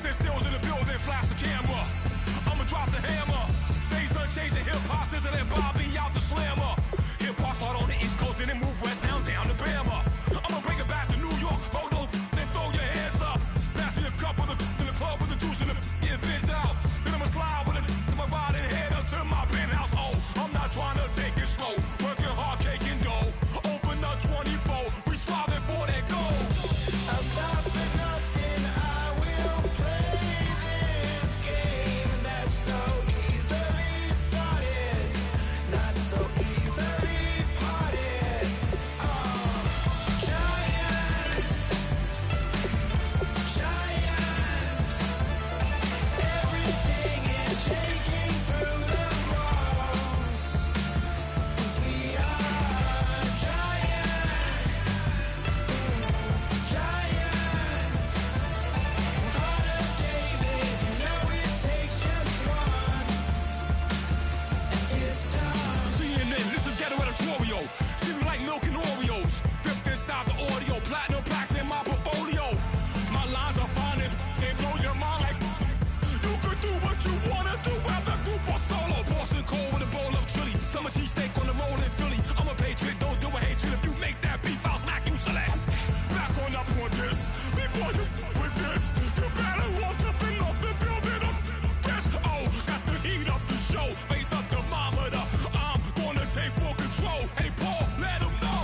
Jason Stills in the building, flash the camera. I'ma drop the hammer. Things done changed the hip-hop, sizzle and Bobby out the slammer. Hip-hop start on the East Coast and then move west down to Bama. I'ma bring it back to New York, roll those and throw your hands up. Pass me a cup of the in the club with the juice in the get bent out. Then I'ma slide with it to my ride and head up to my penthouse. Oh, I'm not trying to take it slow, working hard, cake and dough. Open up 24, we striving for that goal. I'll stop for nothing, I will play this game that's so easily started, not so easily parted. Giants, everything is shaking through the walls. 'Cause we are giants. Heart of David, you know it takes just one, and it's done. CNN, this is ghetto editorial. See me like milk and Oreos. Dipped inside the audio, platinum plaques in my portfolio. My lines are fine as they blow your mind like you could do what you wanna do, whether group or solo. Boston cold with a bowl of chili. Summer cheesesteak on the roll in Philly. I'm a patriot, don't do a hatred. If you make that beef, I'll smack you select. Back on up on this. Before you with this, you better walk up and off the building up. Yes, oh, got the heat up the show. Face up thermometer. I'm gonna take full control. Hey, Paul, let him know.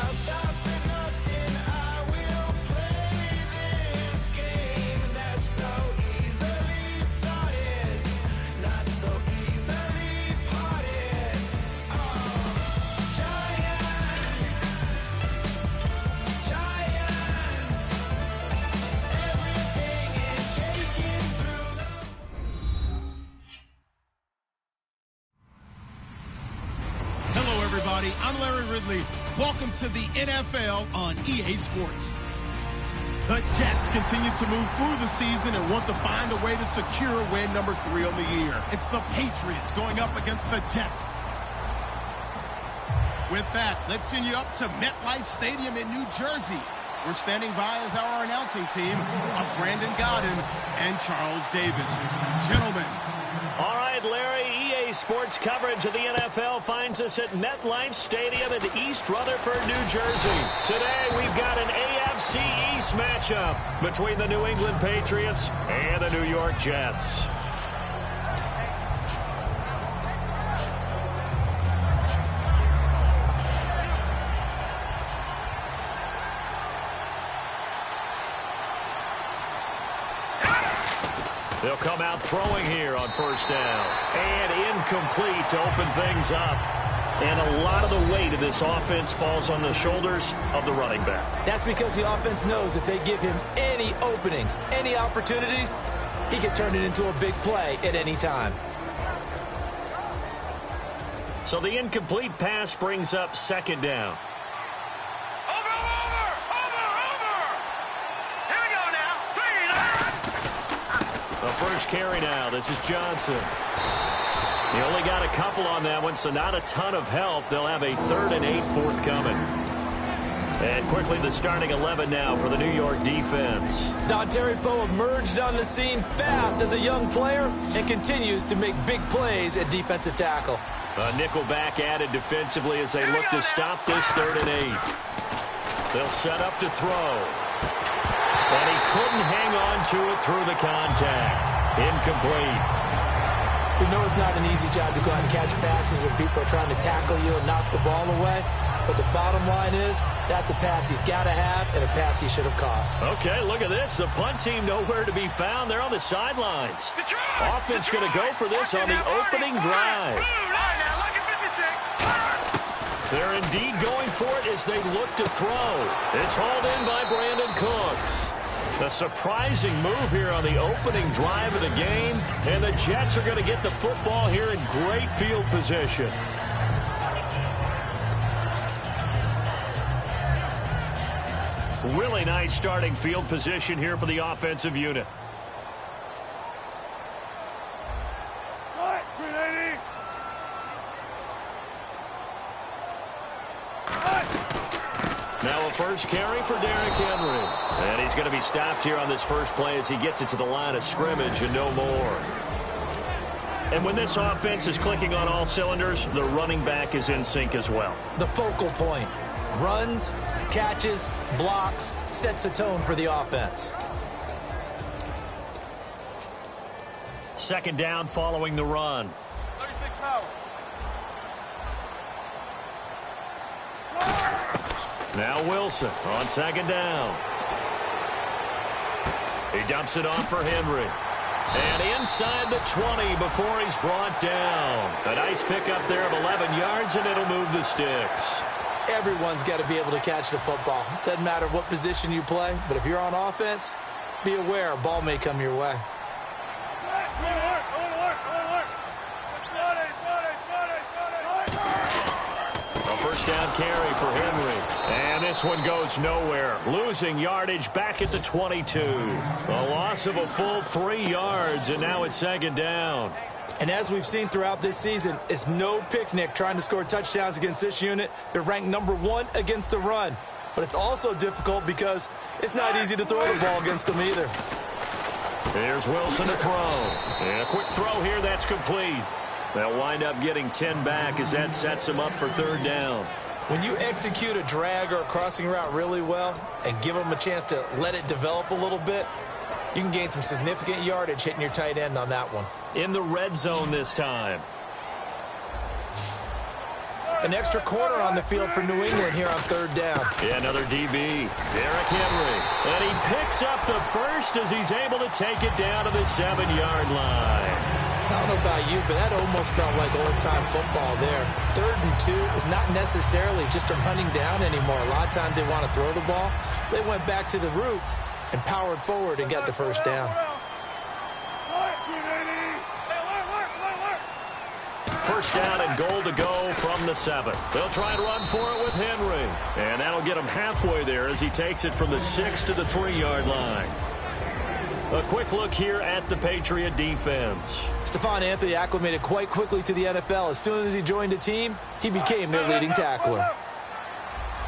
I'll stop for nothing, I will play this game that's so easily started, not so easily parted. Giants, everything is shaking through the... Hello, everybody. I'm Larry Ridley. Welcome to the NFL on EA Sports. The Jets continue to move through the season and want to find a way to secure win number 3 on the year. It's the Patriots going up against the Jets. With that, let's send you up to MetLife Stadium in New Jersey. We're standing by as our announcing team of Brandon Godden and Charles Davis. Gentlemen, All right, Larry, EA Sports coverage of the NFL finds us at MetLife Stadium in East Rutherford, New Jersey. Today, we've got an AFC East matchup between the New England Patriots and the New York Jets. They'll come out throwing here on first down. And incomplete to open things up. And a lot of the weight of this offense falls on the shoulders of the running back. That's because the offense knows if they give him any openings, any opportunities, he can turn it into a big play at any time. So the incomplete pass brings up second down. The first carry now. This is Johnson. He only got a couple on that one, so not a ton of help. They'll have a 3rd and 8 forthcoming. And quickly the starting 11 now for the New York defense. Dontari Poe emerged on the scene fast as a young player and continues to make big plays at defensive tackle. A nickel back added defensively as they look to stop this 3rd and 8. They'll set up to throw. And he couldn't hang on to it through the contact. Incomplete. We know it's not an easy job to go out and catch passes when people are trying to tackle you and knock the ball away. But the bottom line is, that's a pass he's got to have and a pass he should have caught. Okay, look at this. The punt team nowhere to be found. They're on the sidelines. Offense going to go for this on the opening drive. They're indeed going for it as they look to throw. It's hauled in by Brandon Cooks. A surprising move here on the opening drive of the game. And the Jets are going to get the football here in great field position. Really nice starting field position here for the offensive unit. Now a So first carry for Derrick Henry. And he's going to be stopped here on this first play as he gets it to the line of scrimmage and no more. And when this offense is clicking on all cylinders, the running back is in sync as well. The focal point. Runs, catches, blocks, sets a tone for the offense. Second down following the run. 36 power. Now Wilson on second down. He dumps it off for Henry. And inside the 20 before he's brought down. A nice pickup there of 11 yards, and it'll move the sticks. Everyone's got to be able to catch the football. Doesn't matter what position you play, but if you're on offense, be aware a ball may come your way. A first down carry for Henry. And this one goes nowhere. Losing yardage back at the 22. A loss of a full 3 yards, and now it's second down. And as we've seen throughout this season, it's no picnic trying to score touchdowns against this unit. They're ranked #1 against the run. But it's also difficult because it's not easy to throw the ball against them either. Here's Wilson to throw. And a quick throw here that's complete. They'll wind up getting 10 back as that sets them up for third down. When you execute a drag or a crossing route really well and give them a chance to let it develop a little bit, you can gain some significant yardage hitting your tight end on that one. In the red zone this time. An extra corner on the field for New England here on third down. Yeah, another DB, Derrick Henry. And he picks up the first as he's able to take it down to the 7-yard line. I don't know about you, but that almost felt like old-time football there. 3rd and 2 is not necessarily just a running down anymore. A lot of times they want to throw the ball. They went back to the roots and powered forward and got the first down. First down and goal to go from the 7. They'll try and run for it with Henry. And that'll get him halfway there as he takes it from the 6 to the 3-yard line. A quick look here at the Patriot defense. Stephon Anthony acclimated quite quickly to the NFL. As soon as he joined the team, he became their leading tackler.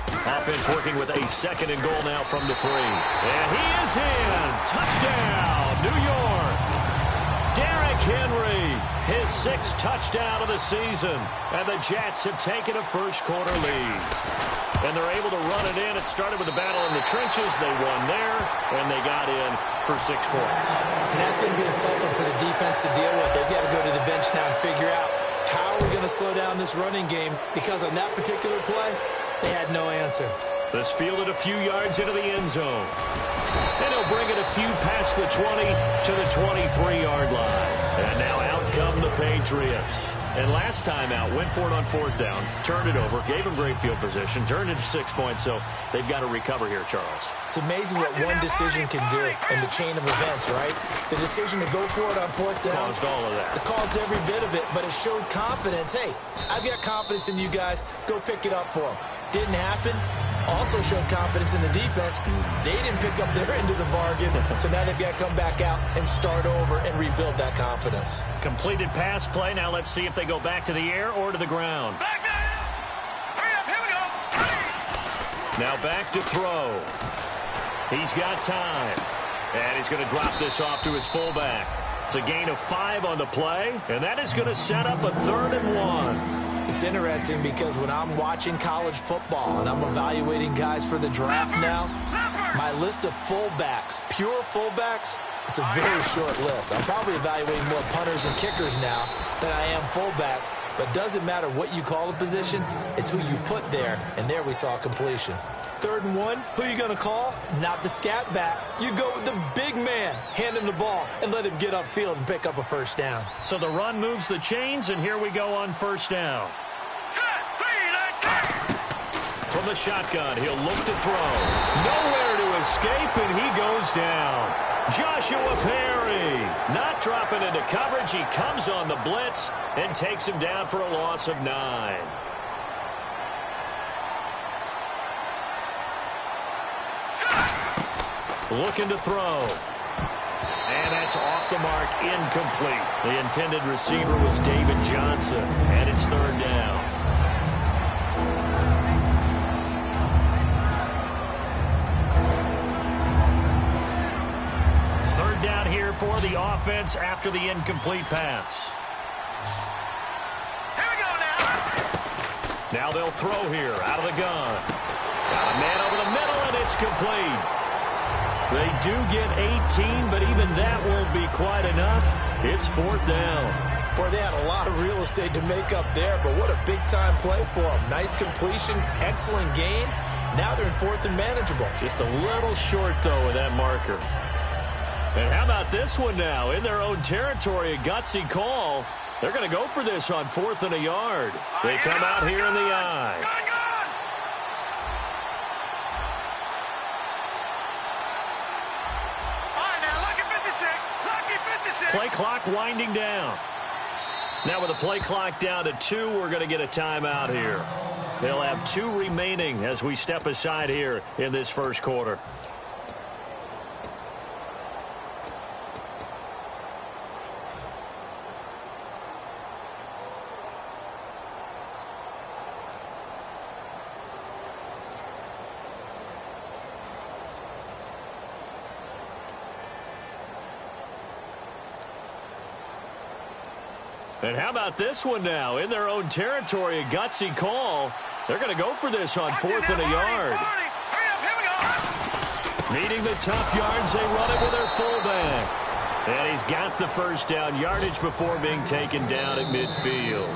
Offense working with a 2nd and goal now from the 3. And he is in. Touchdown, New York. Derrick Henry, his 6th touchdown of the season. And the Jets have taken a first-quarter lead. And they're able to run it in. It started with a battle in the trenches. They won there, and they got in for 6 points. And that's going to be a tough one for the defense to deal with. They've got to go to the bench now and figure out how we're going to slow down this running game, because on that particular play, they had no answer. This fielded a few yards into the end zone. And he'll bring it a few past the 20 to the 23-yard line. And now out come the Patriots. And last time out, went for it on 4th down, turned it over, gave him great field position, turned it to 6 points, so they've got to recover here, Charles. It's amazing what one decision can do in the chain of events, right? The decision to go for it on 4th down. Caused all of that. It caused every bit of it, but it showed confidence. Hey, I've got confidence in you guys. Go pick it up for them. Didn't happen. Also showed confidence in the defense. They didn't pick up their end of the bargain, so now they've got to come back out and start over and rebuild that confidence. Completed pass play. Now let's see if they go back to the air or to the ground. Back down. Hurry up, here we go. Now back to throw. He's got time. And he's going to drop this off to his fullback. It's a gain of 5 on the play, and that is going to set up a 3rd and 1. It's interesting because when I'm watching college football and I'm evaluating guys for the draft now, my list of fullbacks, pure fullbacks, it's a very short list. I'm probably evaluating more punters and kickers now than I am fullbacks, but doesn't matter what you call a position, it's who you put there, and there we saw completion. 3rd and 1, who you going to call? Not the scat back. You go with the big man, hand him the ball, and let him get upfield and pick up a first down. So the run moves the chains, and here we go on 1st down. From the shotgun, he'll look to throw. Nowhere to escape, and he goes down. Joshua Perry not dropping into coverage. He comes on the blitz and takes him down for a loss of 9. Looking to throw. And that's off the mark, incomplete. The intended receiver was David Johnson, and it's 3rd down. Timeout here for the offense after the incomplete pass. Here we go now. Now they'll throw here out of the gun. Got a man over the middle, and it's complete. They do get 18, but even that won't be quite enough. It's 4th down. Boy, they had a lot of real estate to make up there, but what a big-time play for them. Nice completion, excellent gain. Now they're in 4th and manageable. Just a little short, though, with that marker. And how about this one now? In their own territory, a gutsy call. They're going to go for this on 4th and a yard. They come out here in the eye. All right, now, lucky 56. Lucky 56. Play clock winding down. Now with the play clock down to 2, we're going to get a timeout here. They'll have 2 remaining as we step aside here in this first quarter. And how about this one now? In their own territory, a gutsy call. They're going to go for this on 4th and a yard. Hurry up, here we go. Needing the tough yards, they run it with their fullback. And he's got the first down yardage before being taken down at midfield.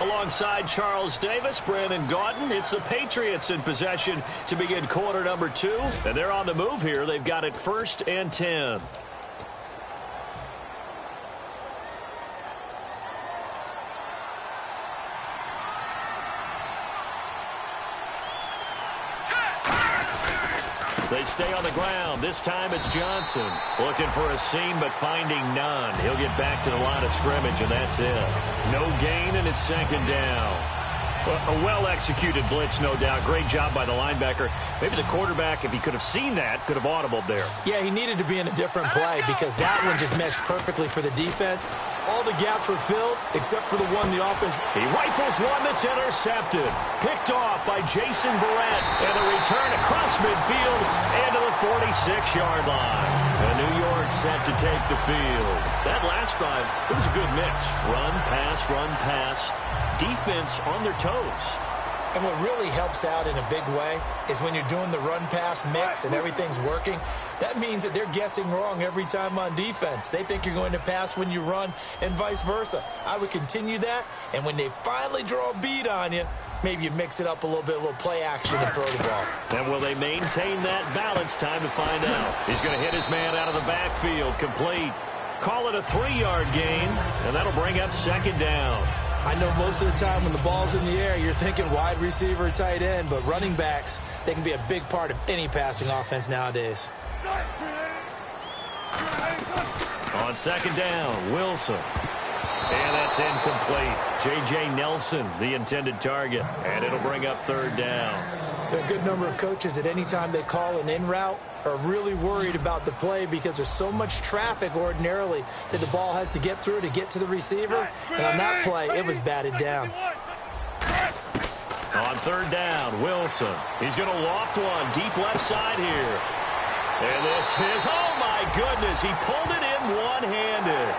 Alongside Charles Davis, Brandon Gaudin, it's the Patriots in possession to begin quarter number 2. And they're on the move here. They've got it 1st and 10. They stay on the ground. This time it's Johnson. Looking for a seam, but finding none. He'll get back to the line of scrimmage, and that's it. No gain, and it's 2nd down. A well-executed blitz, no doubt. Great job by the linebacker. Maybe the quarterback, if he could have seen that, could have audibled there. Yeah, he needed to be in a different play because that one just meshed perfectly for the defense. All the gaps were filled except for the one the offense. He rifles one that's intercepted. Picked off by Jason Verrett. And the return across midfield into the 46-yard line. And New York set to take the field. That last drive, it was a good mix. Run, pass, defense on their toes. And what really helps out in a big way is when you're doing the run-pass mix and everything's working, that means that they're guessing wrong every time on defense. They think you're going to pass when you run and vice versa. I would continue that, and when they finally draw a beat on you, maybe you mix it up a little bit, a little play action and throw the ball. And will they maintain that balance? Time to find out. He's going to hit his man out of the backfield, complete. Call it a 3-yard gain, and that'll bring up 2nd down. I know most of the time when the ball's in the air, you're thinking wide receiver, tight end, but running backs, they can be a big part of any passing offense nowadays. On 2nd down, Wilson. And that's incomplete. J.J. Nelson, the intended target. And it'll bring up 3rd down. There are a good number of coaches that any time they call an in route are really worried about the play because there's so much traffic ordinarily that the ball has to get through to get to the receiver. And on that play, it was batted down. On 3rd down, Wilson. He's going to loft one deep left side here. And this is, oh my goodness, he pulled it in one-handed.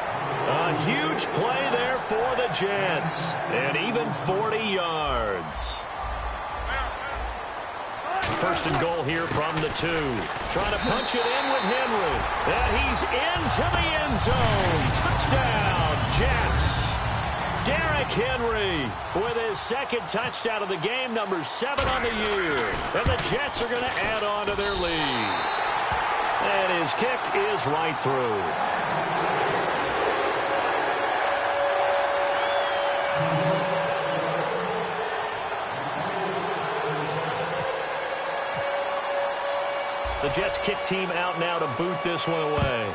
A huge play there for the Jets. And even 40 yards. 1st and goal here from the 2. Trying to punch it in with Henry. And he's into the end zone. Touchdown, Jets. Derrick Henry with his 2nd touchdown of the game, number 7 on the year. And the Jets are going to add on to their lead. And his kick is right through. The Jets kick team out now to boot this one away.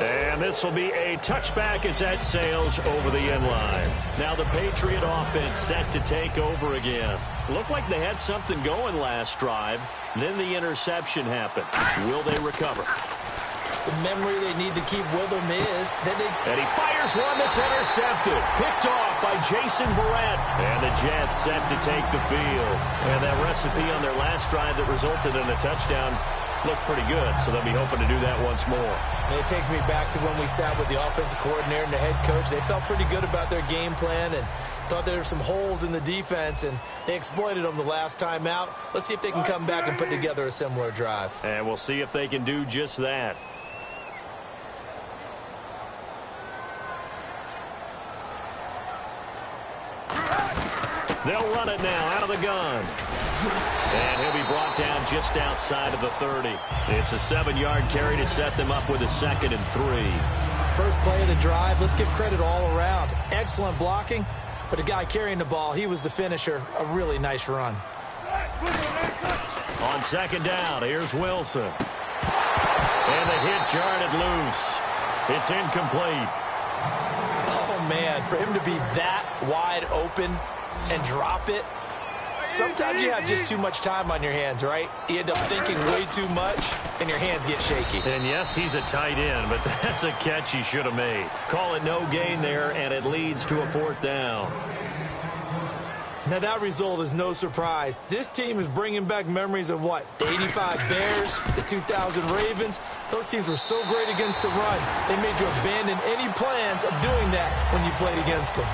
And this will be a touchback as that sails over the end line. Now the Patriot offense set to take over again. Looked like they had something going last drive. Then the interception happened. Will they recover? The memory they need to keep with them is that they... And he fires one that's intercepted. Picked off by Jason Verrett. And the Jets set to take the field. And that recipe on their last drive that resulted in a touchdown looked pretty good, so they'll be hoping to do that once more. And it takes me back to when we sat with the offensive coordinator and the head coach. They felt pretty good about their game plan and thought there were some holes in the defense, and they exploited them the last time out. Let's see if they can come back and put together a similar drive. And we'll see if they can do just that. They'll run it now out of the gun. And he'll be brought down just outside of the 30. It's a 7-yard carry to set them up with a 2nd and 3. First play of the drive, let's give credit all around. Excellent blocking, but the guy carrying the ball, he was the finisher. A really nice run. On 2nd down, here's Wilson. And the hit jarred it loose. It's incomplete. Oh, man, for him to be that wide open and drop it. Sometimes you have just too much time on your hands, right? You end up thinking way too much, and your hands get shaky. And yes, he's a tight end, but that's a catch he should have made. Call it no gain there, and it leads to a 4th down. Now, that result is no surprise. This team is bringing back memories of what? The 85 Bears, the 2000 Ravens. Those teams were so great against the run. They made you abandon any plans of doing that when you played against them.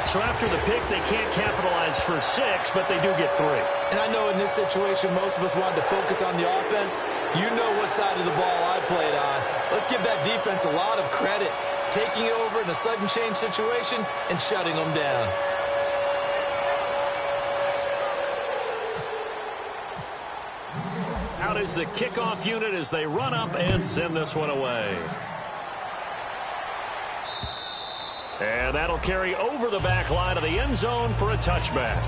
So after the pick, they can't capitalize for 6, but they do get 3. And I know in this situation, most of us wanted to focus on the offense. You know what side of the ball I played on. Let's give that defense a lot of credit. Taking it over in a sudden change situation and shutting them down. Out is the kickoff unit as they run up and send this one away. And that'll carry over the back line of the end zone for a touchback.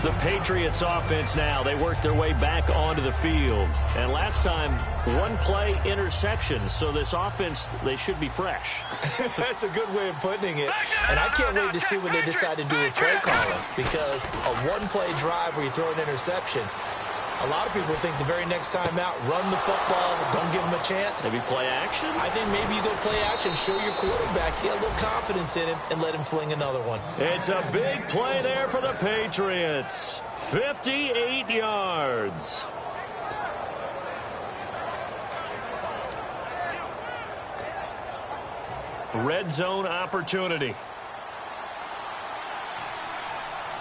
The Patriots offense now, they work their way back onto the field. And last time, 1-play interception. So this offense, they should be fresh. That's a good way of putting it. And I can't wait to see when they decide to do a play calling. Because a 1-play drive where you throw an interception, a lot of people think the very next time out, run the football, don't give him a chance. Maybe play action? I think maybe you go play action, show your quarterback, get a little confidence in him, and let him fling another one. It's a big play there for the Patriots. 58 yards. Red zone opportunity.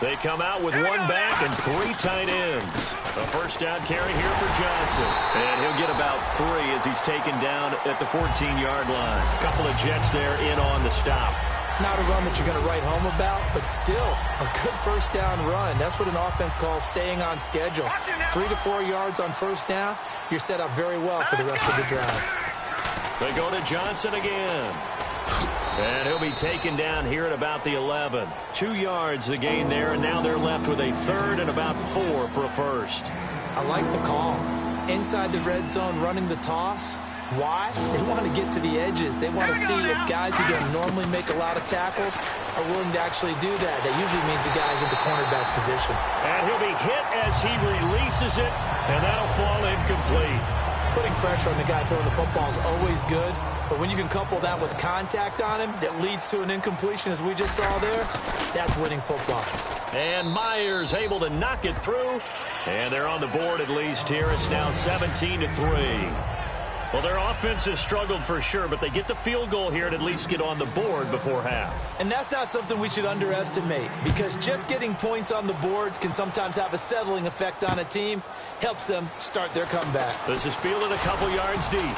They come out with 1 back and 3 tight ends. A 1st down carry here for Johnson. And he'll get about 3 as he's taken down at the 14-yard line. A couple of Jets there in on the stop. Not a run that you're going to write home about, but still a good 1st down run. That's what an offense calls staying on schedule. 3 to 4 yards on 1st down, you're set up very well for the rest of the drive. They go to Johnson again. And he'll be taken down here at about the 11. 2 yards the gain there, and now they're left with a 3rd and about 4 for a 1st. I like the call. Inside the red zone, running the toss. Why? They want to get to the edges. They want to see if guys who don't normally make a lot of tackles are willing to actually do that. That usually means the guy's at the cornerback position. And he'll be hit as he releases it, and that'll fall incomplete. Putting pressure on the guy throwing the football is always good, but when you can couple that with contact on him that leads to an incompletion, as we just saw there, that's winning football. And Myers able to knock it through, and they're on the board at least here. It's now 17-3. Well, their offense has struggled for sure, but they get the field goal here and at least get on the board before half. And that's not something we should underestimate, because just getting points on the board can sometimes have a settling effect on a team. Helps them start their comeback. This is fielded a couple yards deep.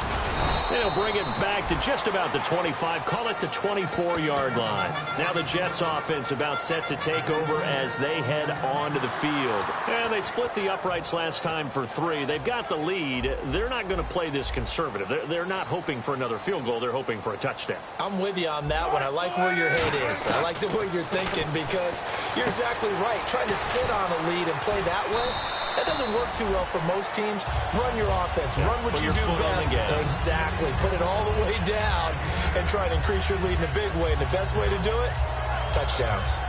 They'll bring it back to just about the 25, call it the 24-yard line. Now the Jets offense about set to take over as they head onto the field. And they split the uprights last time for 3. They've got the lead. They're not going to play this conservative. They're not hoping for another field goal. They're hoping for a touchdown. I'm with you on that one. I like where your head is. I like the way you're thinking, because you're exactly right. Trying to sit on a lead and play that way, that doesn't work too well for most teams. Run your offense. Run what you do best. Exactly. Put it all the way down and try to increase your lead in a big way. And the best way to do it, touchdowns.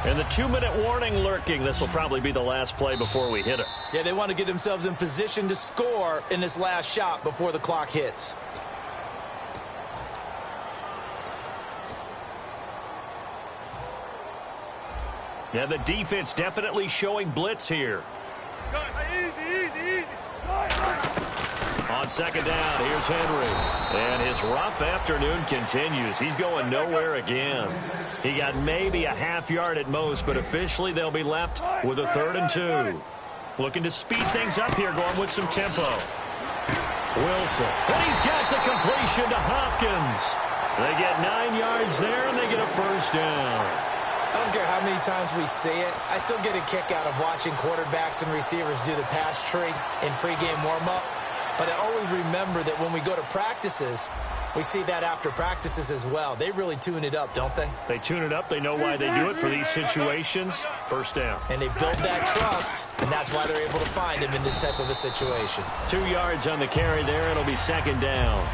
And the 2-minute warning lurking. This will probably be the last play before we hit it. Yeah, they want to get themselves in position to score in this last shot before the clock hits. Yeah, the defense definitely showing blitz here. On second down, here's Henry. And his rough afternoon continues. He's going nowhere again. He got maybe a half yard at most, but officially they'll be left with a 3rd and 2. Looking to speed things up here, going with some tempo. Wilson. And he's got the completion to Hopkins. They get 9 yards there, and they get a first down. I don't care how many times we see it. I still get a kick out of watching quarterbacks and receivers do the pass tree in pregame warm-up. But I always remember that when we go to practices, we see that after practices as well. They really tune it up, don't they? They tune it up. They know why they do it for these situations. First down. And they build that trust, and that's why they're able to find him in this type of a situation. 2 yards on the carry there. It'll be second down.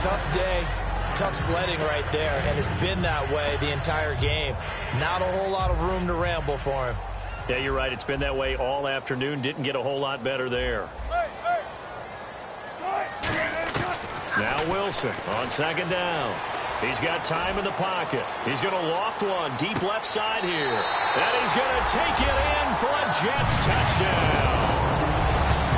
Tough day. Tough sledding right there, and it's been that way the entire game. Not a whole lot of room to ramble for him. Yeah, you're right. It's been that way all afternoon. Didn't get a whole lot better there. Now Wilson on second down. He's got time in the pocket. He's going to loft one deep left side here. And he's going to take it in for a Jets touchdown.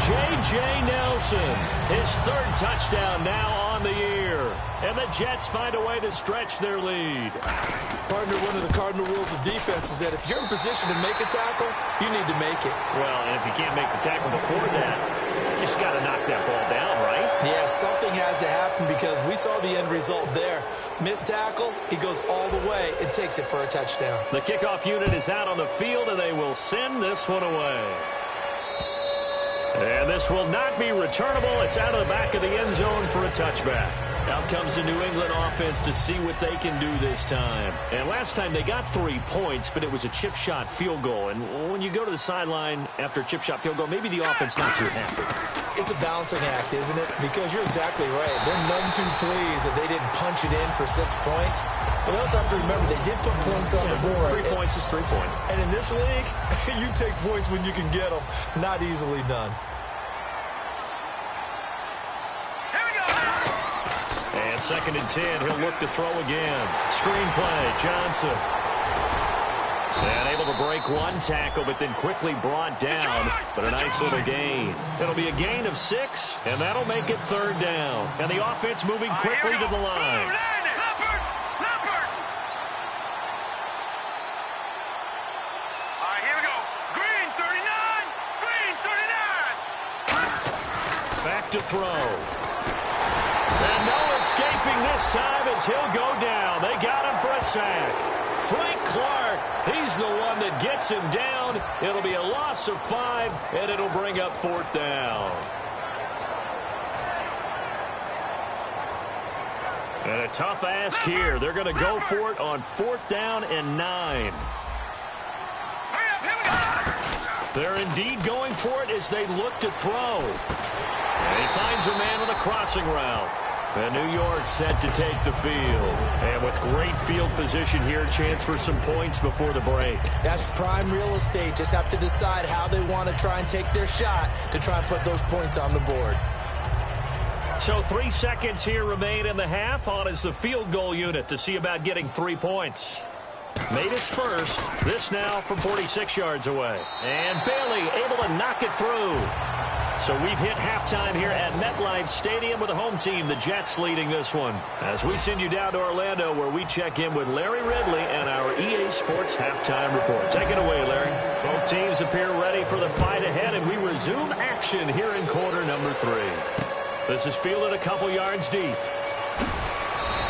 J.J. Nelson, his 3rd touchdown now on the year. And the Jets find a way to stretch their lead. Partner, one of the cardinal rules of defense is that if you're in position to make a tackle, you need to make it. Well, and if you can't make the tackle before that, you just got to knock that ball down, right? Yeah, something has to happen because we saw the end result there. Missed tackle, he goes all the way and takes it for a touchdown. The kickoff unit is out on the field, and they will send this one away. And this will not be returnable. It's out of the back of the end zone for a touchback. Out comes the New England offense to see what they can do this time. And last time they got 3 points, but it was a chip shot field goal. And when you go to the sideline after a chip shot field goal, maybe the offense not too happy. It's a balancing act, isn't it? Because you're exactly right. They're none too pleased that they didn't punch it in for 6 points. But they also have to remember they did put points on the board. 3 points is 3 points. And in this league, you take points when you can get them. Not easily done. And 2nd and 10, he'll look to throw again. Screen play, Johnson. And able to break one tackle, but then quickly brought down. But a nice little gain. It'll be a gain of 6, and that'll make it 3rd down. And the offense moving quickly to the line. Back to throw. And no escaping this time as he'll go down. They got him for a sack. Frank Clark, he's the one that gets him down. It'll be a loss of 5, and it'll bring up 4th down. And a tough ask here. They're going to go for it on 4th down and 9. They're indeed going for it as they look to throw. And he finds a man on a crossing route. And New York set to take the field. And with great field position here, chance for some points before the break. That's prime real estate. Just have to decide how they want to try and take their shot to try and put those points on the board. So 3 seconds here remain in the half. On is the field goal unit to see about getting 3 points. Made his first. This now from 46 yards away. And Bailey able to knock it through. So we've hit halftime here at MetLife Stadium with the home team, the Jets, leading this one. As we send you down to Orlando, where we check in with Larry Ridley and our EA Sports halftime report. Take it away, Larry. Both teams appear ready for the fight ahead, and we resume action here in quarter number 3. This is fielded a couple yards deep.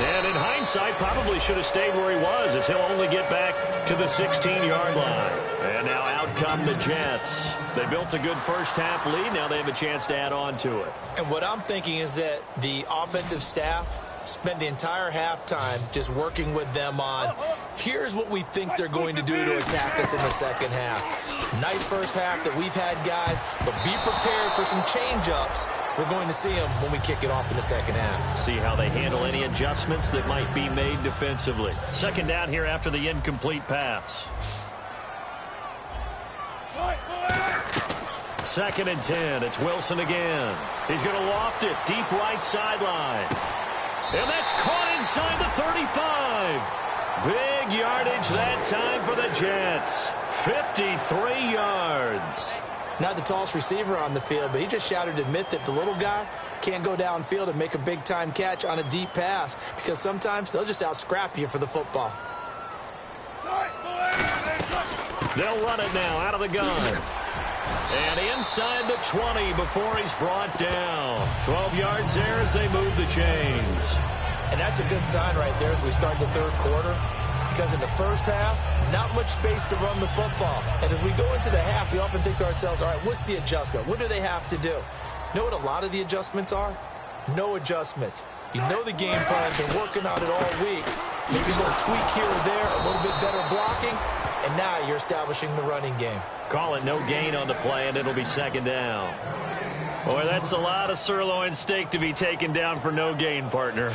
And in hindsight, probably should have stayed where he was, as he'll only get back to the 16-yard line. And now out come the Jets. They built a good first-half lead. Now they have a chance to add on to it. And what I'm thinking is that the offensive staff spent the entire halftime just working with them on, here's what we think they're going to do to attack us in the second half. Nice first half that we've had, guys, but be prepared for some change-ups. We're going to see them when we kick it off in the second half. See how they handle any adjustments that might be made defensively. Second down here after the incomplete pass. Second and 10. It's Wilson again. He's going to loft it deep right sideline. And that's caught inside the 35. Big yardage that time for the Jets. 53 yards. Not the tallest receiver on the field, but he just shouted to admit that the little guy can't go downfield and make a big-time catch on a deep pass because sometimes they'll just out-scrap you for the football. They'll run it now out of the gun. And inside the 20 before he's brought down. 12 yards there as they move the chains. And that's a good sign right there as we start the third quarter. Because in the first half, not much space to run the football. And as we go into the half, we often think to ourselves, all right, what's the adjustment? What do they have to do? You know what a lot of the adjustments are? No adjustments. You know the game plan. Been working on it all week. Maybe a little tweak here or there, a little bit better blocking. And now you're establishing the running game. Call it no gain on the play, and it'll be second down. Boy, that's a lot of sirloin steak to be taken down for no gain, partner.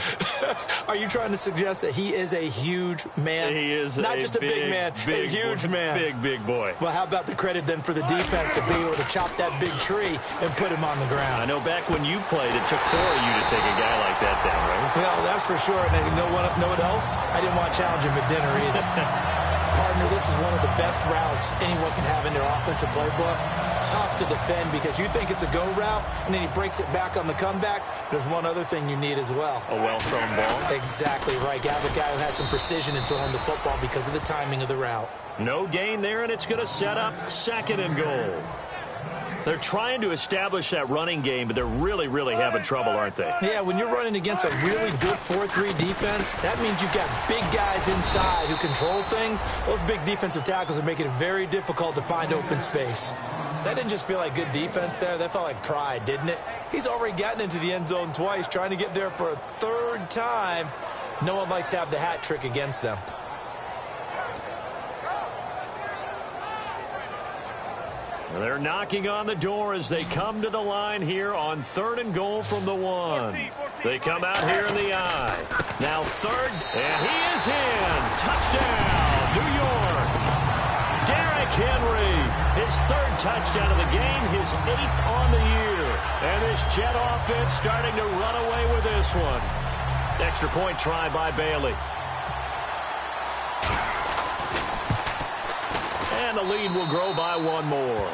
Are you trying to suggest that he is a huge man? He is not just a big man, a huge man. Big boy. Well, how about the credit then for the defense to be able to chop that big tree and put him on the ground? I know back when you played, it took 4 of you to take a guy like that down, right? Well, that's for sure. And you know what else? I didn't want to challenge him at dinner either. Partner, this is one of the best routes anyone can have in their offensive playbook. Tough to defend because you think it's a go route, and then he breaks it back on the comeback. There's one other thing you need as well. A well-thrown ball. Exactly right. You have a guy who has some precision in throwing the football because of the timing of the route. No gain there, and it's going to set up second and goal. They're trying to establish that running game, but they're really having trouble, aren't they? Yeah, when you're running against a really good 4-3 defense, that means you've got big guys inside who control things. Those big defensive tackles are making it very difficult to find open space. That didn't just feel like good defense there. That felt like pride, didn't it? He's already gotten into the end zone twice, trying to get there for a third time. No one likes to have the hat trick against them. They're knocking on the door as they come to the line here on third and goal from the 1. They come out here in the I. Now third, and he is in. Touchdown, New York. Derrick Henry, his third touchdown of the game, his 8th on the year. And this Jet offense starting to run away with this one. Extra point try by Bailey. And the lead will grow by 1 more.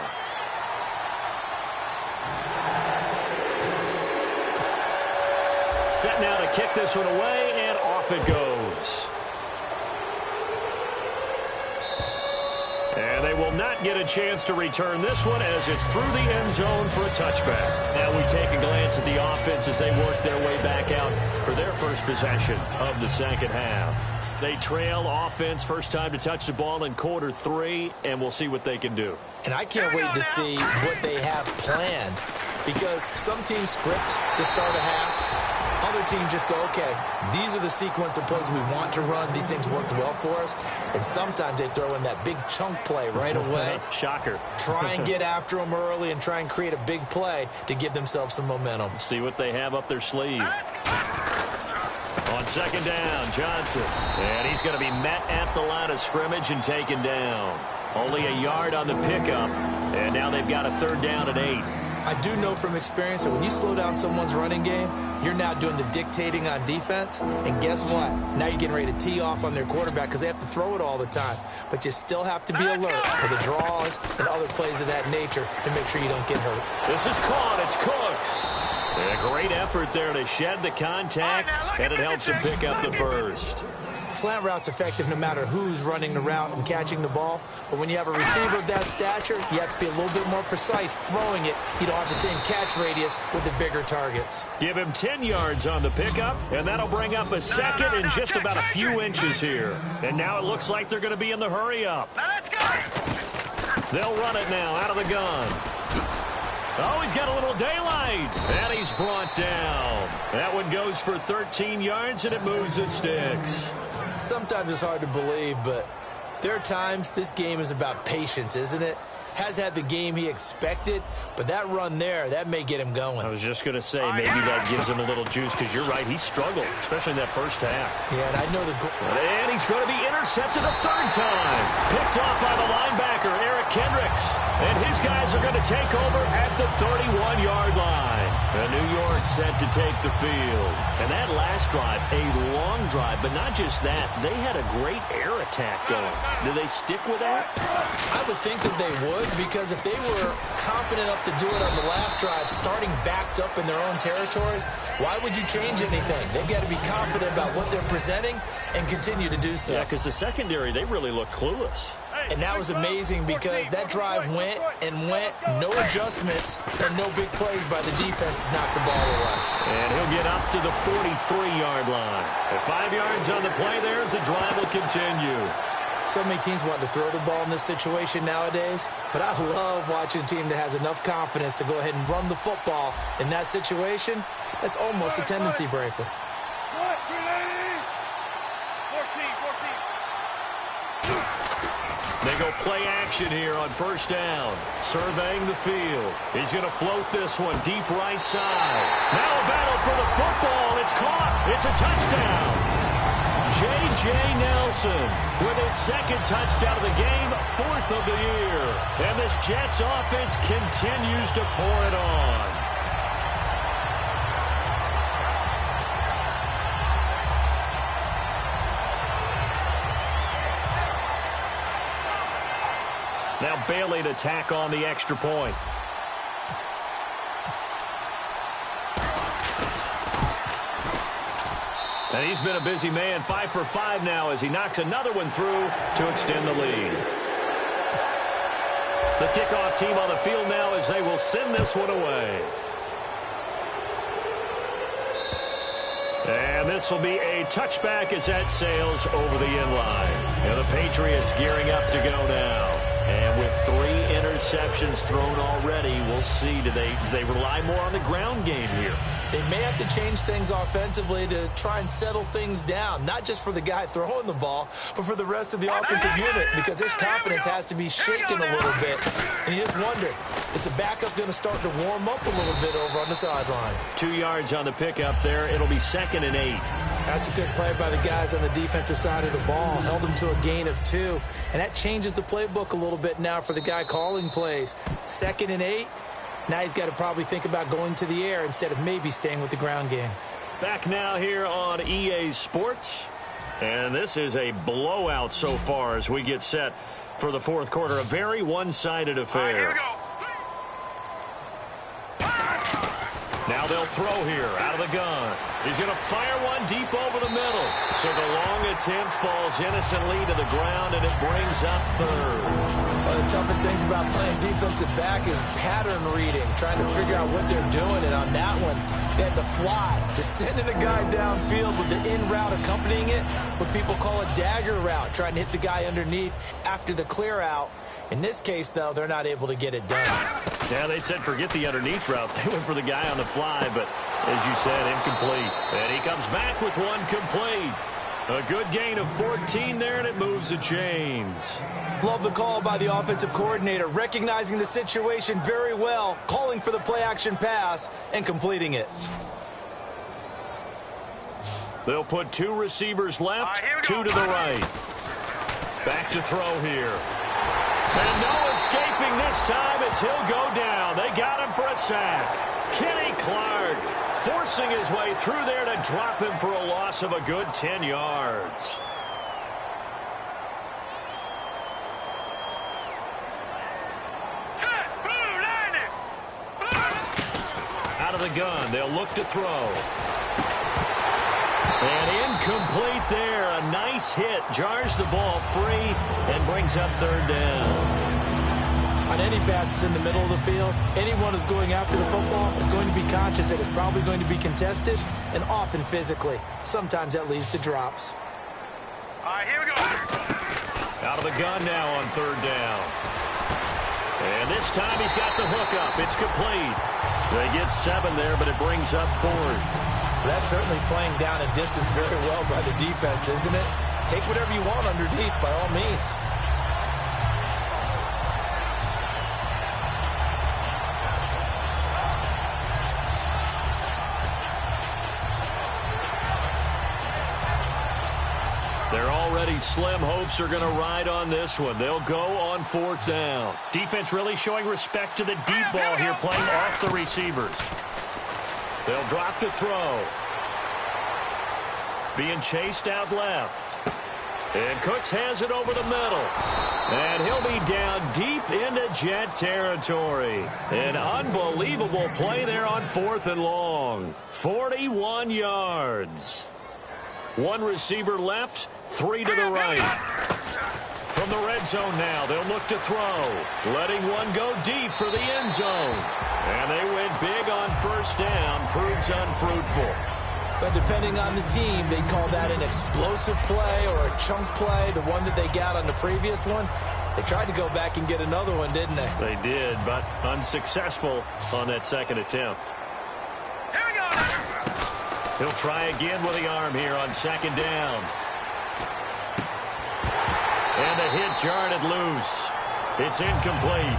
Set now to kick this one away, and off it goes. And they will not get a chance to return this one as it's through the end zone for a touchback. Now we take a glance at the offense as they work their way back out for their first possession of the second half. They trail offense, first time to touch the ball in quarter 3, and we'll see what they can do. And I can't wait to see what they have planned because some teams script to start a half. Other teams just go, okay, these are the sequence of plays we want to run. These things worked well for us. And sometimes they throw in that big chunk play right away. Shocker. Try and get after them early and try and create a big play to give themselves some momentum. See what they have up their sleeve. On second down, Johnson. And he's going to be met at the line of scrimmage and taken down. Only a yard on the pickup. And now they've got a third down at 8. I do know from experience that when you slow down someone's running game, you're now doing the dictating on defense. And guess what? Now you're getting ready to tee off on their quarterback because they have to throw it all the time. But you still have to be alert for the draws and other plays of that nature to make sure you don't get hurt. This is caught. It's Cooks. And a great effort there to shed the contact, and it helps him pick up the first. Slant route's effective no matter who's running the route and catching the ball. But when you have a receiver of that stature, you have to be a little bit more precise throwing it. You don't have the same catch radius with the bigger targets. Give him 10 yards on the pickup, and that'll bring up a second in just about a few inches here. And now it looks like they're going to be in the hurry-up. Let's go. They'll run it now out of the gun. Oh, he's got a little daylight. And he's brought down. That one goes for 13 yards, and it moves the sticks. Sometimes it's hard to believe, but there are times this game is about patience, isn't it? Has had the game he expected, but that run there, that may get him going. I was just going to say, maybe that gives him a little juice, because you're right, he struggled, especially in that first half. Yeah, and I know And he's going to be intercepted a third time. Picked off by the linebacker, Eric Kendricks. And his guys are going to take over at the 31-yard line. And New York set to take the field. And that last drive, a long drive, but not just that. They had a great air attack going. Do they stick with that? I would think that they would, because if they were confident enough to do it on the last drive, starting backed up in their own territory, why would you change anything? They've got to be confident about what they're presenting and continue to do so. Yeah, because the secondary, they really look clueless. And that was amazing because that drive went, no adjustments, and no big plays by the defense to knock the ball away. And he'll get up to the 43-yard line. At 5 yards on the play there as the drive will continue. So many teams want to throw the ball in this situation nowadays, but I love watching a team that has enough confidence to go ahead and run the football in that situation. That's almost a tendency breaker. They go play action here on first down. Surveying the field. He's going to float this one deep right side. Now a battle for the football. It's caught. It's a touchdown. J.J. Nelson with his second touchdown of the game, 4th of the year. And this Jets offense continues to pour it on. Now Bailey to tack on the extra point. And he's been a busy man, 5 for 5 now as he knocks another one through to extend the lead. The kickoff team on the field now as they will send this one away. And this will be a touchback as that sails over the end line. And the Patriots gearing up to go now. And with 3 interceptions thrown already, we'll see. Do they rely more on the ground game here? They may have to change things offensively to try and settle things down, not just for the guy throwing the ball, but for the rest of the offensive unit, because his confidence has to be shaken a little bit. And you just wonder, is the backup going to start to warm up a little bit over on the sideline? 2 yards on the pickup there. It'll be 2nd and 8. That's a good play by the guys on the defensive side of the ball. Held them to a gain of 2. And that changes the playbook a little bit now for the guy calling plays. 2nd and 8. Now he's got to probably think about going to the air instead of maybe staying with the ground game. Back now here on EA Sports. And this is a blowout so far as we get set for the 4th quarter. A very one-sided affair. All right, here we go. Now they'll throw here out of the gun. He's going to fire one deep over the middle. So the long attempt falls innocently to the ground, and it brings up 3rd. One of the toughest things about playing defensive back is pattern reading, trying to figure out what they're doing. And on that one, they had the fly, just sending a guy downfield with the in route accompanying it, what people call a dagger route, trying to hit the guy underneath after the clear out. In this case, though, they're not able to get it done. Yeah, they said forget the underneath route. They went for the guy on the fly, but as you said, incomplete. And he comes back with one complete. A good gain of 14 there, and it moves the chains. Love the call by the offensive coordinator, recognizing the situation very well, calling for the play-action pass, and completing it. They'll put 2 receivers left, 2 to the right. Back to throw here. And no escaping this time as he'll go down. They got him for a sack. Kenny Clark forcing his way through there to drop him for a loss of a good 10 yards. Out of the gun, they'll look to throw. And incomplete there. A nice hit. Jars the ball free and brings up 3rd down. On any passes in the middle of the field, anyone who's going after the football is going to be conscious that it's probably going to be contested and often physically. Sometimes that leads to drops. All right, here we go. Out of the gun now on 3rd down. And this time he's got the hook up. It's complete. They get 7 there, but it brings up 4th. That's certainly playing down a distance very well by the defense, isn't it? Take whatever you want underneath, by all means. They're already slim hopes are going to ride on this one. They'll go on 4th down. Defense really showing respect to the deep ball here, playing off the receivers. They'll drop the throw. Being chased out left. And Cooks has it over the middle. And he'll be down deep into Jet territory. An unbelievable play there on 4th and long. 41 yards. One receiver left, 3 to the right. From the red zone now, they'll look to throw. Letting one go deep for the end zone. And they went big on 1st down. Proves unfruitful. But depending on the team, they call that an explosive play or a chunk play, the one that they got on the previous one. They tried to go back and get another one, didn't they? They did, but unsuccessful on that second attempt. Here we go. He'll try again with the arm here on 2nd down. And the hit jarred it loose. It's incomplete.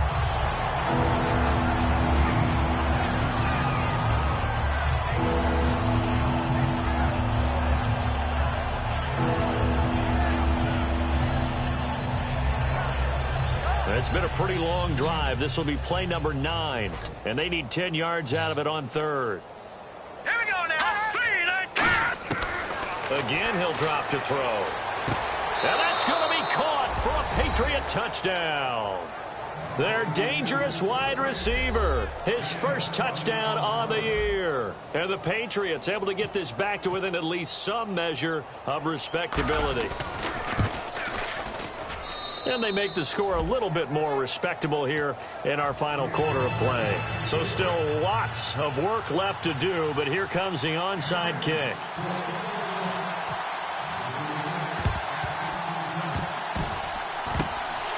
It's been a pretty long drive. This will be play number 9, and they need 10 yards out of it on 3rd. Here we go now. 3, 9, 10. Again, he'll drop to throw. And that's going to be caught for a Patriot touchdown. Their dangerous wide receiver, his first touchdown on the year. And the Patriots able to get this back to within at least some measure of respectability. And they make the score a little bit more respectable here in our final quarter of play. So still lots of work left to do, but here comes the onside kick.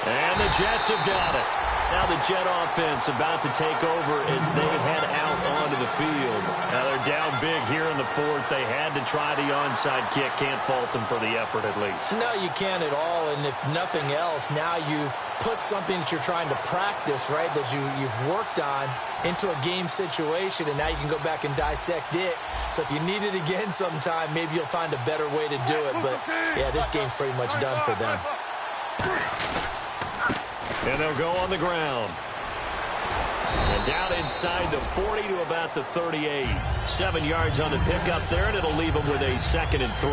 And the Jets have got it. Now the Jet offense about to take over as they head out onto the field. Now they're down big here in the 4th. They had to try the onside kick. Can't fault them for the effort at least. No, you can't at all. And if nothing else, now you've put something that you're trying to practice, right, that you've worked on into a game situation, and now you can go back and dissect it. So if you need it again sometime, maybe you'll find a better way to do it. But, yeah, this game's pretty much done for them. And they'll go on the ground. And down inside the 40 to about the 38. 7 yards on the pickup there, and it'll leave them with a 2nd and 3.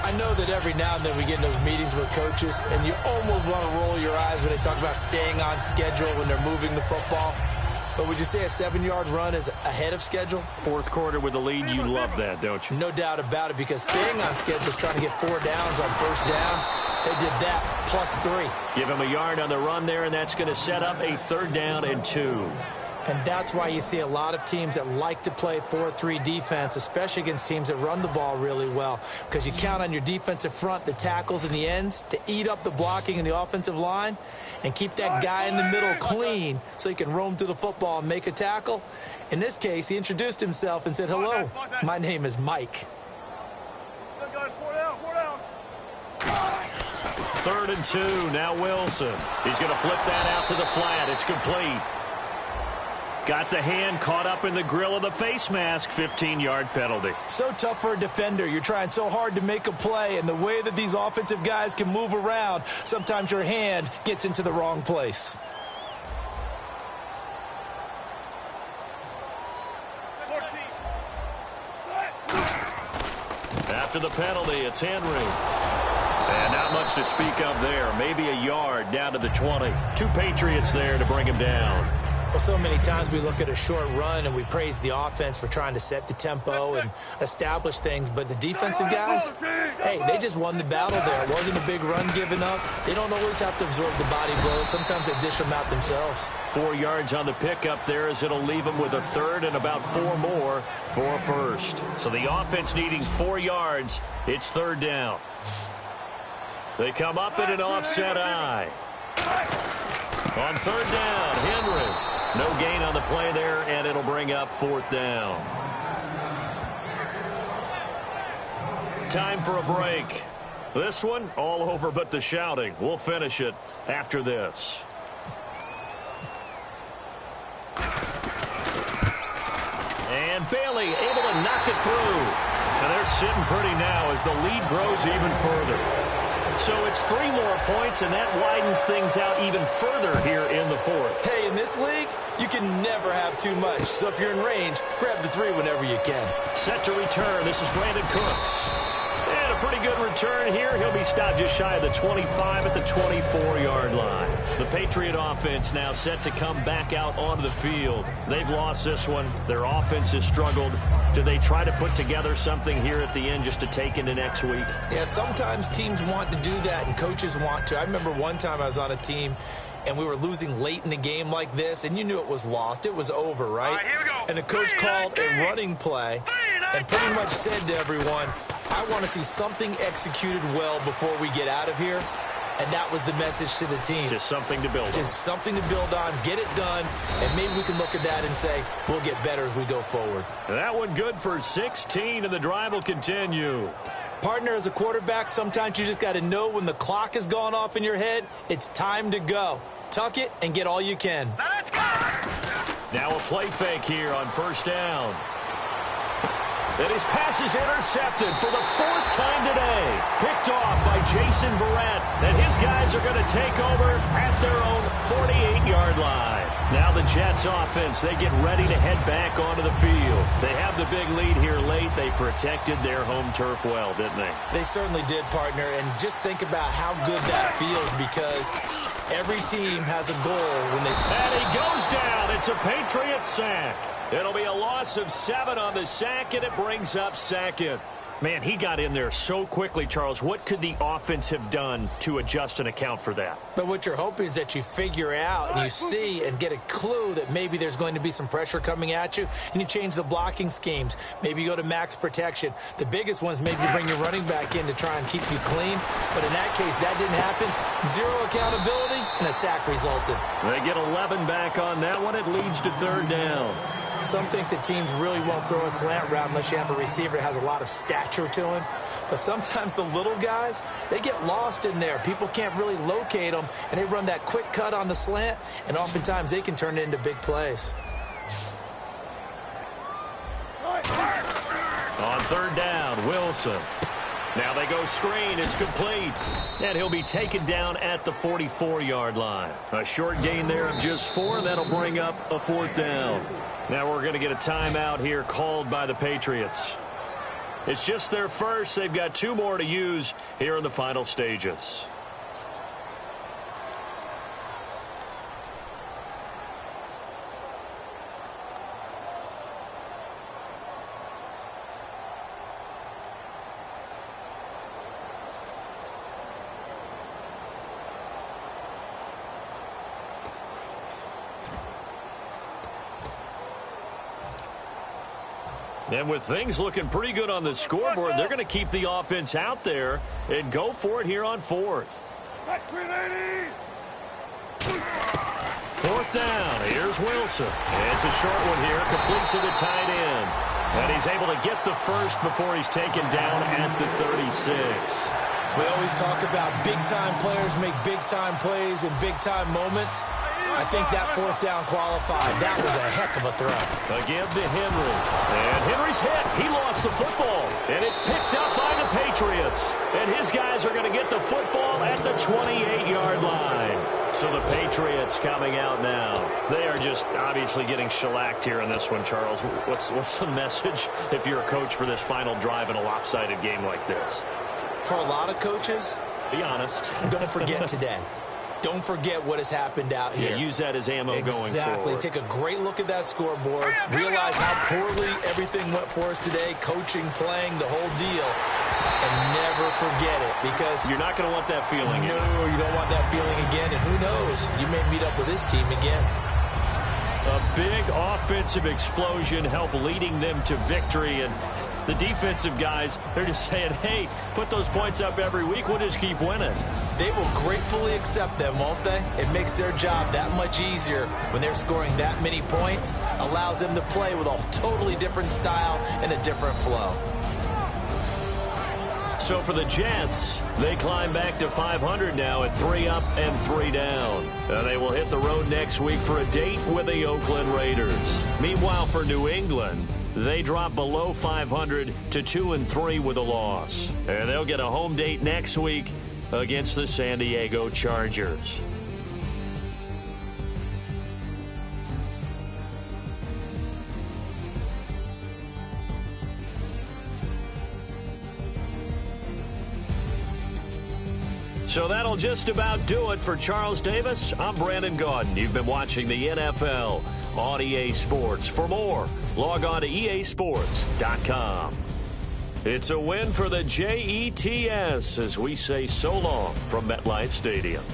I know that every now and then we get in those meetings with coaches, and you almost want to roll your eyes when they talk about staying on schedule when they're moving the football. But would you say a 7-yard run is ahead of schedule? 4th quarter with the lead, you love that, don't you? No doubt about it, because staying on schedule is trying to get 4 downs on 1st down. They did that, plus 3. Give him a yard on the run there, and that's going to set up a 3rd down and 2. And that's why you see a lot of teams that like to play 4-3 defense, especially against teams that run the ball really well, because you count on your defensive front, the tackles and the ends, to eat up the blocking in the offensive line and keep that guy in the middle clean so he can roam to the football and make a tackle. In this case, he introduced himself and said, "Hello, my name is Mike." 3rd and 2, now Wilson. He's going to flip that out to the flat. It's complete. Got the hand caught up in the grill of the face mask. 15-yard penalty. So tough for a defender. You're trying so hard to make a play, and the way that these offensive guys can move around, sometimes your hand gets into the wrong place. After the penalty, it's Henry. And not much to speak of there. Maybe a yard down to the 20. 2 Patriots there to bring him down. Well, so many times we look at a short run and we praise the offense for trying to set the tempo and establish things. But the defensive guys, hey, they just won the battle there. It wasn't a big run given up. They don't always have to absorb the body blows. Sometimes they dish them out themselves. 4 yards on the pickup there as it'll leave them with a 3rd and about 4 more for a 1st. So the offense needing 4 yards. It's 3rd down. They come up in an offset eye. On 3rd down, Henry. No gain on the play there, and it'll bring up 4th down. Time for a break. This one, all over but the shouting. We'll finish it after this. And Bailey able to knock it through. And they're sitting pretty now as the lead grows even further. So it's 3 more points, and that widens things out even further here in the fourth. Hey, in this league, you can never have too much. So if you're in range, grab the 3 whenever you can. Set to return. This is Brandon Cooks. And a pretty good return here. He'll be stopped just shy of the 25 at the 24-yard line. The Patriot offense now set to come back out onto the field. They've lost this one. Their offense has struggled. Do they try to put together something here at the end just to take into next week? Yeah, sometimes teams want to do that and coaches want to. I remember one time I was on a team and we were losing late in the game like this, and you knew it was lost. It was over, right? All right, here we go. And the coach called a running play and pretty much said to everyone, I want to see something executed well before we get out of here. And that was the message to the team. Just something to build on. Just something to build on, get it done, and maybe we can look at that and say, we'll get better as we go forward. That one good for 16, and the drive will continue. Partner, as a quarterback, sometimes you just got to know when the clock has gone off in your head, it's time to go. Tuck it and get all you can. Let's go! Now a play fake here on first down. And his pass is intercepted for the 4th time today. Picked off by Jason Verrett. And his guys are going to take over at their own 48-yard line. Now the Jets offense, they get ready to head back onto the field. They have the big lead here late. They protected their home turf well, didn't they? They certainly did, partner. And just think about how good that feels, because every team has a goal when they... And he goes down. It's a Patriots sack. It'll be a loss of 7 on the sack, and it brings up 2nd. Man, he got in there so quickly, Charles. What could the offense have done to adjust and account for that? But what you're hoping is that you figure out and you see and get a clue that maybe there's going to be some pressure coming at you, and you change the blocking schemes. Maybe you go to max protection. The biggest one is maybe you bring your running back in to try and keep you clean. But in that case, that didn't happen. 0 accountability, and a sack resulted. They get 11 back on that one. It leads to 3rd down. Some think that teams really won't throw a slant route unless you have a receiver that has a lot of stature to him. But sometimes the little guys, they get lost in there. People can't really locate them, and they run that quick cut on the slant, and oftentimes they can turn it into big plays. On 3rd down, Wilson. Now they go screen. It's complete. And he'll be taken down at the 44-yard line. A short gain there of just 4. That'll bring up a 4th down. Now we're going to get a timeout here called by the Patriots. It's just their first. They've got 2 more to use here in the final stages. And with things looking pretty good on the scoreboard, they're going to keep the offense out there and go for it here on 4th. 4th down. Here's Wilson. It's a short one here, complete to the tight end. And he's able to get the first before he's taken down at the 36. We always talk about big-time players make big-time plays in big-time moments. I think that 4th down qualified. That was a heck of a throw. A give to Henry. And Henry's hit. He lost the football. And it's picked up by the Patriots. And his guys are going to get the football at the 28-yard line. So the Patriots coming out now. They are just obviously getting shellacked here in this one, Charles. What's the message if you're a coach for this final drive in a lopsided game like this? For a lot of coaches, be honest. Don't forget today. Don't forget what has happened out here. Yeah, use that as ammo going forward. Exactly. Take a great look at that scoreboard. Realize how poorly everything went for us today. Coaching, playing, the whole deal. And never forget it, because you're not going to want that feeling. No, you don't want that feeling again. And who knows? You may meet up with this team again. A big offensive explosion helped leading them to victory. And the defensive guys, they're just saying, hey, put those points up every week. We'll just keep winning. They will gratefully accept them, won't they? It makes their job that much easier when they're scoring that many points. Allows them to play with a totally different style and a different flow. So for the Jets, they climb back to 500 now at 3 up and 3 down. They will hit the road next week for a date with the Oakland Raiders. Meanwhile, for New England, they drop below 500 to 2-3 with a loss. And they'll get a home date next week against the San Diego Chargers. So that'll just about do it for Charles Davis. I'm Brandon Gaudin. You've been watching the NFL on EA Sports. For more, log on to easports.com. It's a win for the Jets as we say so long from MetLife Stadium.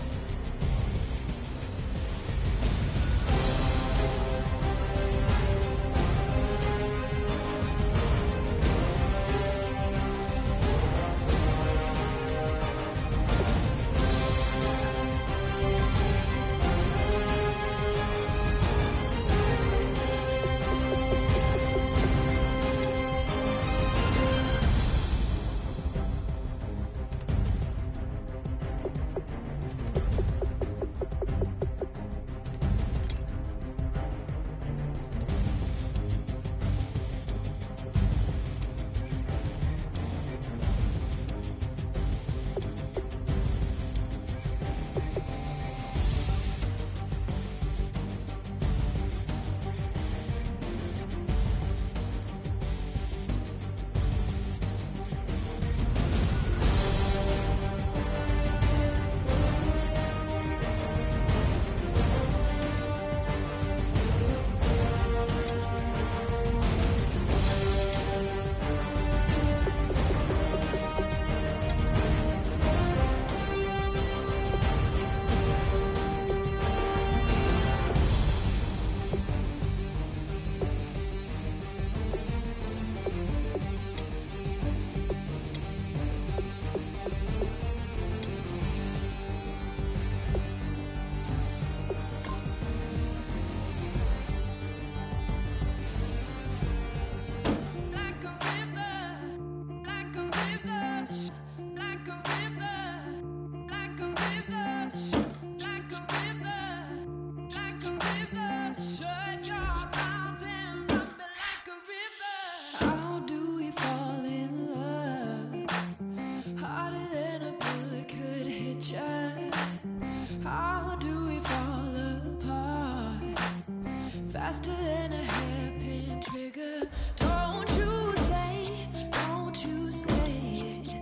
Faster than a hairpin trigger. Don't you say, don't you say it.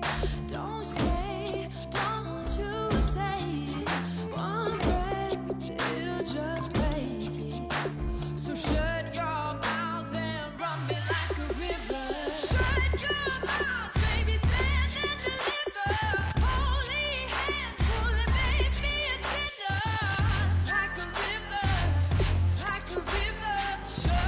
Don't say, don't you say it. One breath, it'll just break it. So shut your mouth and run me like a river. Shut your mouth, baby, stand and deliver. Holy hands, pulling, make me a sinner. Like a river, like a river. Shut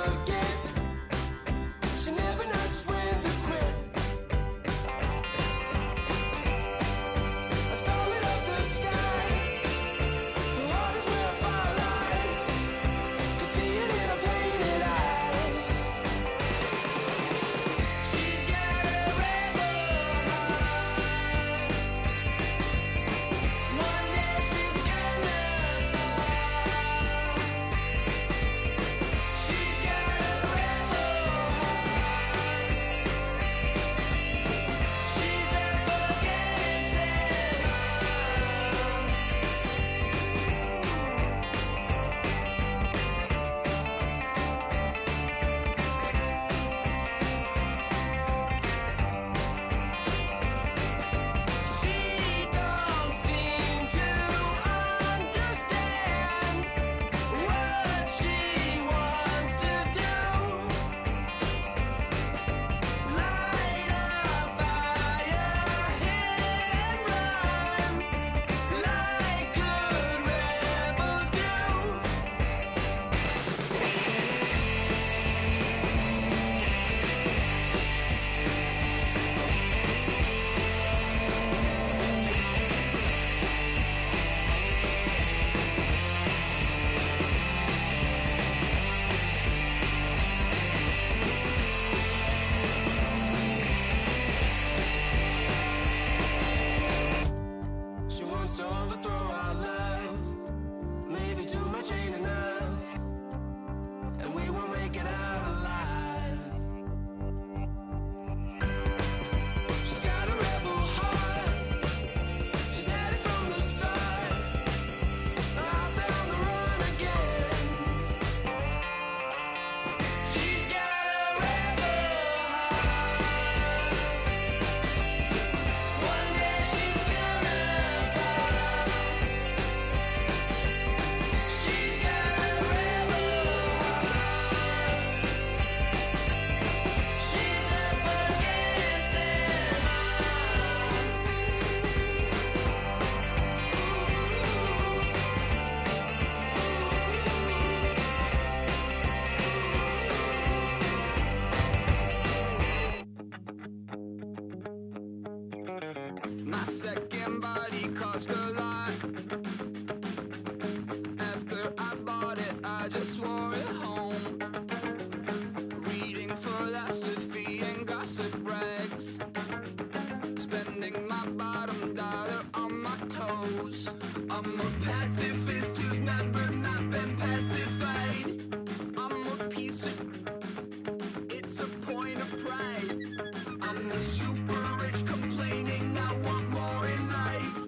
forget. She never knows when to quit. I started up the skies. Her heart is where fire lies. Can see it in her painted eyes. She's got a rebel heart. One day she's gonna fall. She's got a rebel heart. She's up against them She don't seem to understand what she wants to do. Light a fire, hit and run, like good rebels do. She wants to overthrow our love. Maybe too much ain't enough, and we won't make it out alive. She's got a rebel heart. She's had it from the start. Out there on the run again. She's got a rebel heart. One day she's gonna fall. She's got a rebel heart. She's up against them My second body cost a lot. After I bought it, I just wore it home. Reading philosophy and gossip rags. Spending my bottom dollar on my toes. I'm a pacifist who's never not been pacified. I'm a piece of... It's a point of pride. I'm the super rich complaining I want more in life.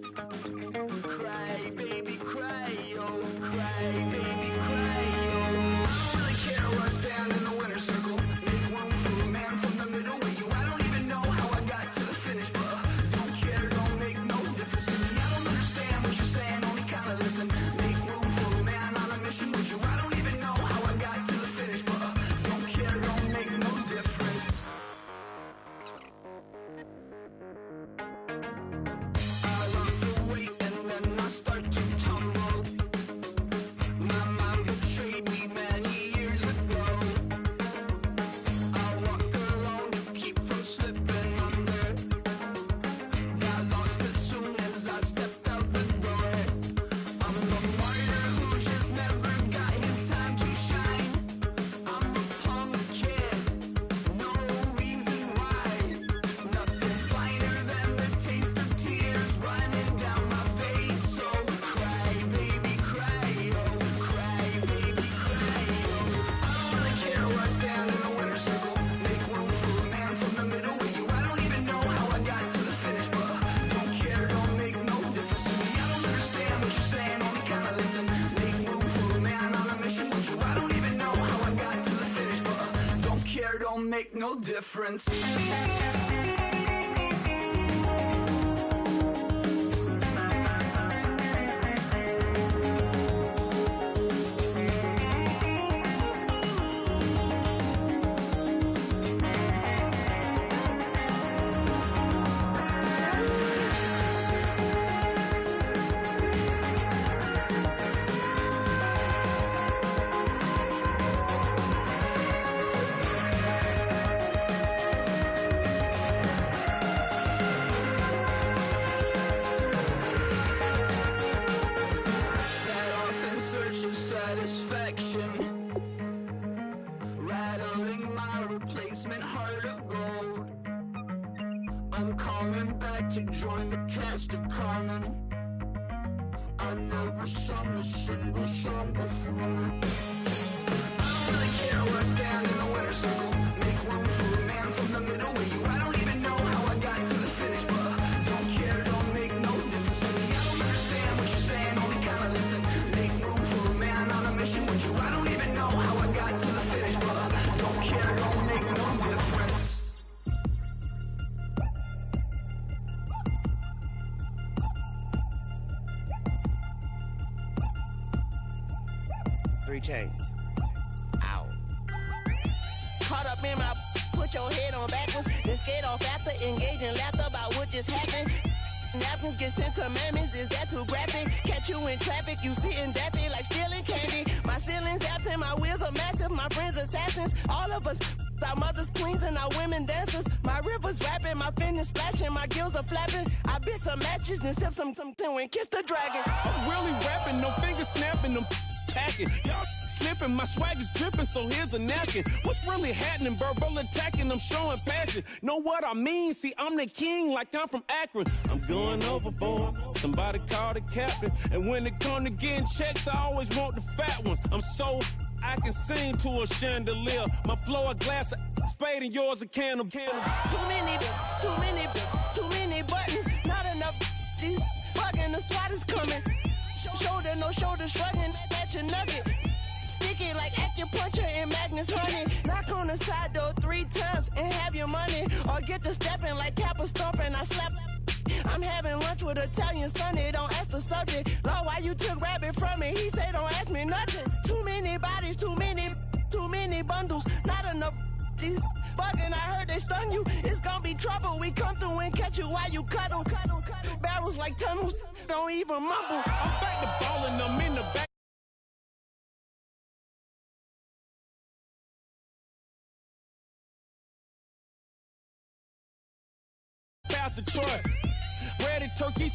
Cry, baby, cry, oh, cry, baby, cry, oh. I don't really care where I stand in the winner's circle. Make room for a man from the middle with you. I don't even know how I got to the finish, but don't care, don't make no difference to me. I don't understand what you're saying, only kinda listen. Make room for a man on a mission with you. I don't even know how I got to the finish, but don't care, don't make no difference. I lost the weight and then I start to tumble. My mom betrayed me many years ago. I walk alone to keep from slipping under. Got lost as soon as I stepped out the door. I'm the martyr who just never got his time to shine. I'm a punk kid, no reason why. Nothing finer than the taste of tears running down my face. So cry, baby, cry, oh, cry, baby, cry, oh. I don't really care where I stand in the winner's circle. Make room for a man from the middle with you. I don't even know how I got to the finish, but don't care, don't make no difference to me. I don't understand what you're saying, only kinda listen. Make room for a man on a mission with you. I don't even know how I got to the finish, but don't care, don't make no difference. come back to join the cast of Carmen. I never sung a single song before. I don't really care where I stand in the winner's circle. Make room for a man from the middle with you. I don't even know how I got to the finish, but don't care, don't make no difference to me. I don't understand what you're saying, only kinda listen. Make room for a man on a mission with you. I don't even know how I got to the finish, but don't care, don't make no difference. 3 chains. Ow. Caught up in my, put your head on backwards, then skate off after, engage in laughter about what just happened. Napkins get sent to mammies, is that too graphic? Catch you in traffic, you sitting daffy like stealing candy. My ceiling's absent, my wheels are massive, my friends assassins. All of us, our mothers queens and our women dancers. My rivers rapping, my fingers splashing, my gills are flapping. I bit some matches, then sip something and kiss the dragon. I'm really rapping, no fingers snapping, them packing. Y'all slipping, my swag is dripping, so here's a napkin. What's really happening? Verbal attacking, I'm showing passion. Know what I mean? See, I'm the king like I'm from Akron. I'm going overboard, somebody call the captain. And when it come to getting checks, I always want the fat ones. I'm so I can sing to a chandelier. My flow a glass of spade and yours a can of candle. Too many buttons, not enough. These bugging, the SWAT is coming. Shoulder, no shoulder, shrugging at your nugget. Sticky like acupuncture and Magnus honey. Knock on the side door 3 times and have your money. Or get to stepping like Kappa stomping, I slap. I'm having lunch with Italian Sonny, don't ask the subject. Lord, why you took rabbit from me? He say don't ask me nothing. Too many bodies, too many bundles, not enough. These bugging, I heard they stun you. It's gonna be trouble. We come through and catch you while you cuddle. Barrels like tunnels, don't even mumble. I'm back to ballin', I'm in the back. Past Detroit, ready turkeys.